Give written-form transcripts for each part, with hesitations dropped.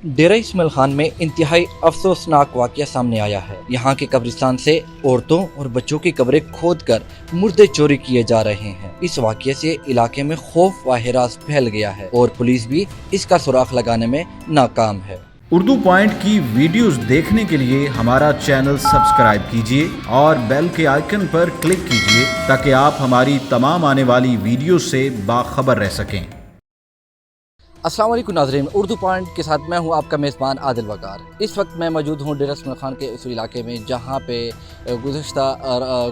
डेरा इस्माइल खान में इंतहाई अफसोसनाक वाक़या सामने आया है। यहाँ के कब्रिस्तान से औरतों और बच्चों की कब्रें खोदकर मुर्दे चोरी किए जा रहे हैं। इस वाक़ये से इलाके में खौफ व हिरास फैल गया है और पुलिस भी इसका सुराग लगाने में नाकाम है। उर्दू पॉइंट की वीडियोस देखने के लिए हमारा चैनल सब्सक्राइब कीजिए और बेल के आइकन पर क्लिक कीजिए ताकि आप हमारी तमाम आने वाली वीडियो से बाखबर रह सकें। अस्सलाम वालेकुम नाज़रीन, उर्दू पॉइंट के साथ मैं हूं आपका मेज़बान आदिल वकार। इस वक्त मैं मौजूद हूं डेरा इस्माइल खान के उस इलाके में जहां पे गुज़श्ता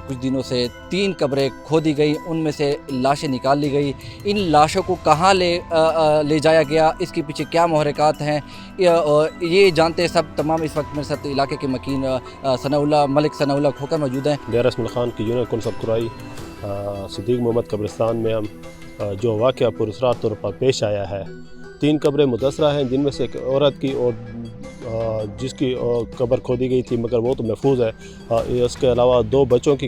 कुछ दिनों से 3 कब्रें खोदी गई, उनमें से लाशें निकाल ली गई। इन लाशों को कहां ले जाया गया, इसके पीछे क्या महरक़ात हैं, ये जानते सब तमाम इस वक्त मेरे साथ इलाके के मकीन मलिक सनाउल्लाह खोकर मौजूद हैं। डेरा इस्माइल खान की यूनियन कौंसल कुराई सिद्दीक मोहम्मद कब्रिस्तान में हम जो वाक़या पुरअसरार तौर पर पेश आया है, 3 कब्रें मुतअस्सरा हैं, जिनमें से एक औरत की और जिसकी कब्र खोदी गई थी मगर वो तो महफूज है। इसके अलावा 2 बच्चों की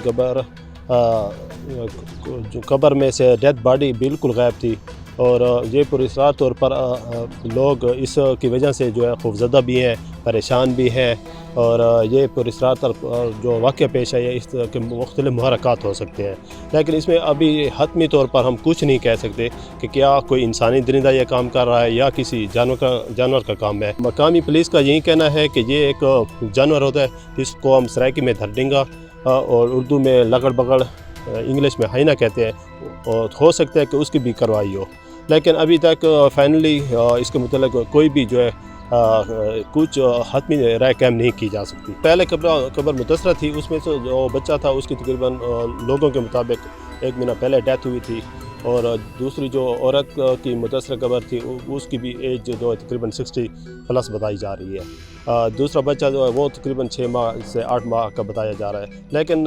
कब्र में से डेड बॉडी बिल्कुल गायब थी और ये पुरअसरार तौर पर लोग इस की वजह से जो है खौफज़दा भी हैं, परेशान भी हैं और ये पुरअसरार जो वाक़या पेश है इस तरह के मुख्तलिफ़ मुहरक़ात हो सकते हैं। लेकिन इसमें अभी हतमी तौर पर हम कुछ नहीं कह सकते कि क्या कोई इंसानी दरिंदा ये काम कर रहा है या किसी जानवर का काम है। मकामी पुलिस का यही कहना है कि ये एक जानवर होता है जिसको हम सराइकी में धरडिंगा और उर्दू में लगड़ बगड़, इंग्लिश में हाइना कहते हैं, और हो सकता है कि उसकी भी कार्रवाई हो। लेकिन अभी तक फाइनली इसके मुतल्लिक़ कोई भी जो है कुछ हतमी राय कायम नहीं की जा सकती। पहले कब्र मुतअस्सरा थी, उसमें से जो बच्चा था उसकी तकरीबन लोगों के मुताबिक 1 महीना पहले डेथ हुई थी और दूसरी जो औरत की मुतअस्सरा कब्र थी उसकी भी एज जो है तकरीबन 60 प्लस बताई जा रही है। दूसरा बच्चा जो है वो तकरीबन 6 माह से 8 माह का बताया जा रहा है। लेकिन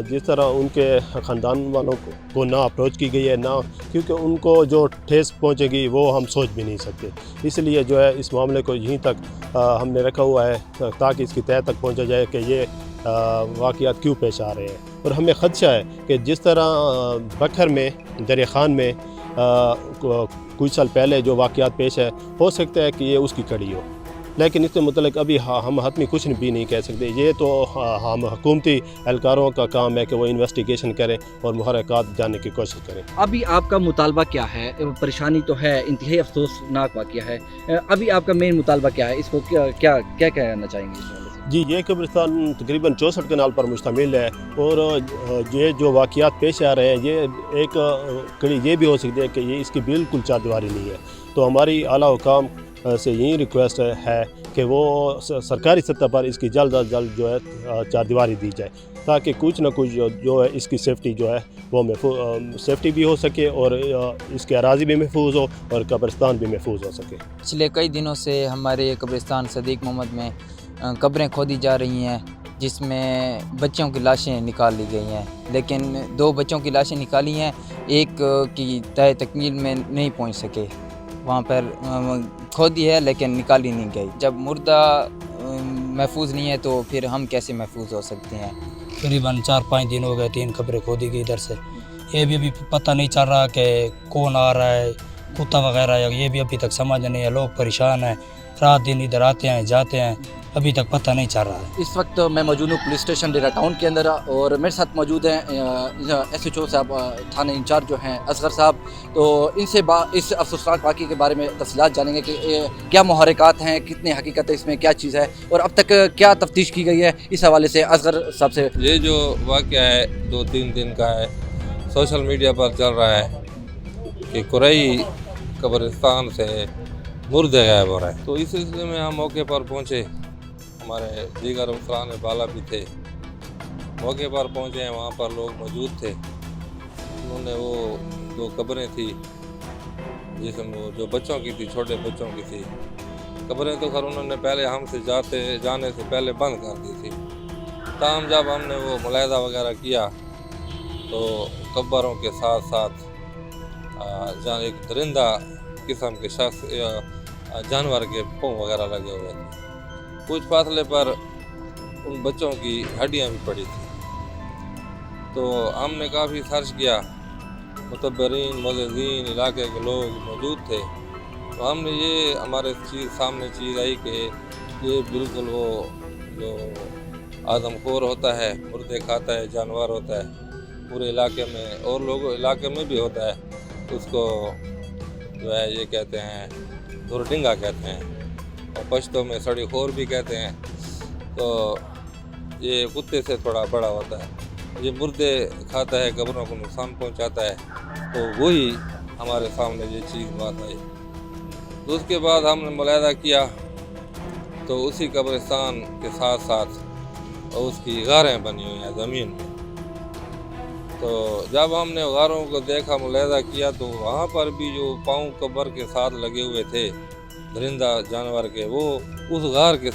जिस तरह उनके ख़ानदान वालों को ना अप्रोच की गई है, ना क्योंकि उनको जो ठेस पहुंचेगी वो हम सोच भी नहीं सकते, इसलिए जो है इस मामले को यहीं तक हमने रखा हुआ है ताकि इसकी तह तक पहुंचा जाए कि ये वाक़यात क्यों पेश आ रहे हैं। और हमें ख़दशा है कि जिस तरह बखर में दरिया खान में कुछ साल पहले जो वाक़यात पेश है, हो सकता है कि ये उसकी कड़ी हो, लेकिन इसके मुतल्लिक़ अभी हम हतमी कुछ भी नहीं कह सकते। ये तो हम हुकूमती एहलकारों का काम है कि वो इन्वेस्टिगेशन करें और मुहरक़ात जानने की कोशिश करें। अभी आपका मुतालबा क्या है? परेशानी तो है, इंतहाई अफसोसनाक वाक़या है, अभी आपका मेन मुतालबा क्या है? इसको क्या कहना चाहेंगे इस हवाले से? जी, ये कब्रिस्तान तकरीबन 64 कनाल पर मुश्तमिल है और ये जो वाक़यात पेश आ रहे हैं ये एक कड़ी ये भी हो सकती है कि ये इसकी बिल्कुल चारदीवारी नहीं है। तो हमारी आला हुकाम से यही रिक्वेस्ट है कि वो सरकारी सतह पर इसकी जल्द अज जल्द जो है चारदीवारी दी जाए ताकि कुछ ना कुछ जो है इसकी सेफ्टी जो है वो सेफ्टी भी हो सके और इसके अराज़ी भी महफूज हो और कब्रिस्तान भी महफूज हो सके। पिछले कई दिनों से हमारे कब्रिस्तान सदीक मोहम्मद में कब्रें खोदी जा रही हैं जिसमें बच्चों की लाशें निकाल ली गई हैं, लेकिन 2 बच्चों की लाशें निकाली हैं, एक की तय तकमील में नहीं पहुंच सके। वहाँ पर खोदी है लेकिन निकाली नहीं गई। जब मुर्दा महफूज नहीं है तो फिर हम कैसे महफूज हो सकते हैं? करीबन 4-5 दिन हो गए, 3 कब्रें खोदी गई इधर से। ये भी अभी पता नहीं चल रहा कि कौन आ रहा है, कुत्ता वगैरह, ये भी अभी तक समझ नहीं है। लोग परेशान हैं, रात दिन इधर आते हैं जाते हैं, अभी तक पता नहीं चल रहा है। इस वक्त मैं मौजूद हूँ पुलिस स्टेशन डेरा टाउन के अंदर और मेरे साथ मौजूद हैं SHO साहब, थाना इंचार्ज जो हैं असगर साहब। तो इनसे इस अफसोसनाक वाक़ये के बारे में तफसीलात जानेंगे कि क्या मुहरक़ात हैं, कितनी हकीकत है इसमें, क्या चीज़ है और अब तक क्या तफ्तीश की गई है। इस हवाले से असगर साहब से। ये जो वाक़या है 2-3 दिन का है, सोशल मीडिया पर चल रहा है कि कुरई कब्रिस्तान से मुर्दे गायब हो रहा है, तो इस सिलसिले में हम मौके पर पहुँचे। हमारे दीगर अफसरान बाला भी थे, मौके पर पहुँचे हैं, वहाँ पर लोग मौजूद थे। उन्होंने वो 2 कब्रें थी जिसमें वो जो बच्चों की थी, छोटे बच्चों की थी कब्रें, तो खैर उन्होंने पहले हमसे जाने से पहले बंद कर दी थी। तमाम जब हमने वो मुलाहिजा वगैरह किया तो कब्रों के साथ साथ जहाँ एक दरिंदा किस्म के शख्स जानवर के पाँव वगैरह लगे हुए थे। कुछ फासले पर उन बच्चों की हड्डियां भी पड़ी थी। तो हमने काफ़ी सर्च किया, मुतब्बरीन, मुअज़्ज़िज़ीन, इलाके के लोग मौजूद थे, तो हमने ये हमारे सामने चीज़ आई कि ये बिल्कुल वो जो आदमखोर होता है, मुर्दे खाता है, जानवर होता है, पूरे इलाके में और लोगों इलाके में भी होता है, उसको जो है ये कहते हैं धुरडिंगा कहते हैं और पश्तो में सड़ी खोर भी कहते हैं। तो ये कुत्ते से थोड़ा बड़ा होता है, ये मुर्दे खाता है, कब्रों को नुकसान पहुंचाता है। तो वही हमारे सामने ये चीज़ बात आई। तो उसके बाद हमने मुलाहिदा किया तो उसी कब्रिस्तान के साथ साथ उसकी गारें बनी हुई हैं ज़मीन में। तो जब हमने गारों को देखा, मुलाहिदा किया, तो वहाँ पर भी जो पाँव कब्र के साथ लगे हुए थे दरिंदा जानवर के, वो उस गार के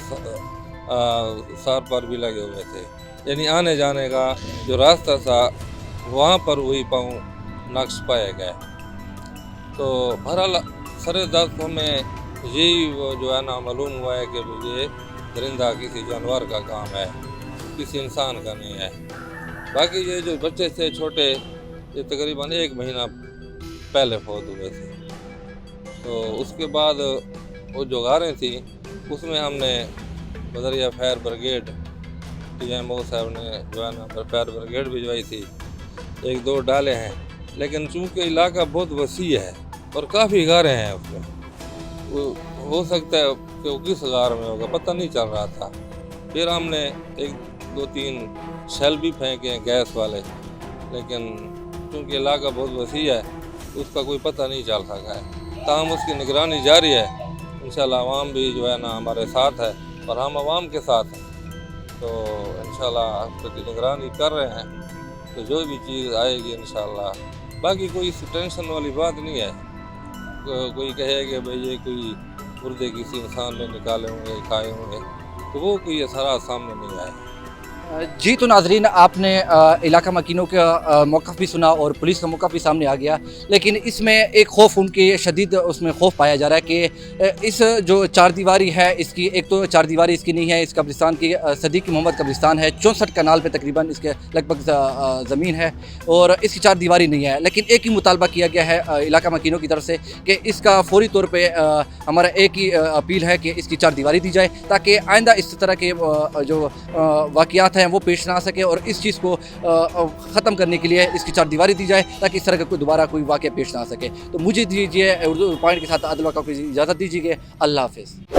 सार पर भी लगे हुए थे। यानी आने जाने का जो रास्ता था वहाँ पर वही पाँव नक्श पाए गए। तो बहरहाल सरे दस्त हमें यही जो है ना मालूम हुआ है कि ये दरिंदा किसी जानवर का काम है, किसी इंसान का नहीं है। बाकी ये जो बच्चे थे छोटे, ये तकरीबन 1 महीना पहले फौत हुए थे। तो उसके बाद वो जो गारें थी उसमें हमने बदरिया फायर ब्रिगेड TMO साहब ने जो है ना फायर ब्रिगेड भिजवाई थी, 1-2 डाले हैं। लेकिन चूँकि इलाका बहुत वसी है और काफ़ी गारें हैं उसमें, वो हो सकता है कि वो किस गार में होगा पता नहीं चल रहा था। फिर हमने 1-2-3 शेल भी फेंके हैं गैस वाले, लेकिन चूँकि इलाका बहुत वसी है उसका कोई पता नहीं चल सका है। ताहम उसकी निगरानी जारी है। इंशाल्लाह अवाम भी जो है ना हमारे साथ है और हम अवाम के साथ हैं। तो इंशाल्लाह उसकी निगरानी कर रहे हैं, तो जो भी चीज़ आएगी इंशाल्लाह। बाकी कोई टेंशन वाली बात नहीं है। कोई कहे कि भाई ये कोई मुर्दे किसी इंसान ने निकाले होंगे, खाए होंगे, तो वो कोई असरात सामने नहीं आए। जी, तो नाजरीन, आपने इलाका मकीनों का मौक़िफ़ भी सुना और पुलिस का मौक़िफ़ भी सामने आ गया। लेकिन इसमें एक खौफ, उनके शदीद उसमें खौफ पाया जा रहा है कि इस जो चारदीवारी है इसकी, एक तो चारदीवारी इसकी नहीं है, इस कब्रिस्तान की सदीक मोहम्मद कब्रिस्तान है, 64 कनाल पे तकरीबन इसके लगभग ज़मीन है और इसकी चारदीवारी नहीं है। लेकिन एक ही मुतालबा किया गया है इलाका मकीनों की तरफ से कि इसका फौरी तौर पर हमारा एक ही अपील है कि इसकी चारदीवारी दी जाए, ताकि आइंदा इस तरह के जो वाक़यात हैं वो पेश ना आ सके और इस चीज़ को ख़त्म करने के लिए इसकी चारदीवारी दी जाए, ताकि इस तरह का कोई दोबारा कोई वाक़या पेश ना आ सके। तो मुझे दीजिए उर्दू पॉइंट के साथ आदिल वक़ार को इजाज़त दीजिए। अल्लाह हाफ़िज़।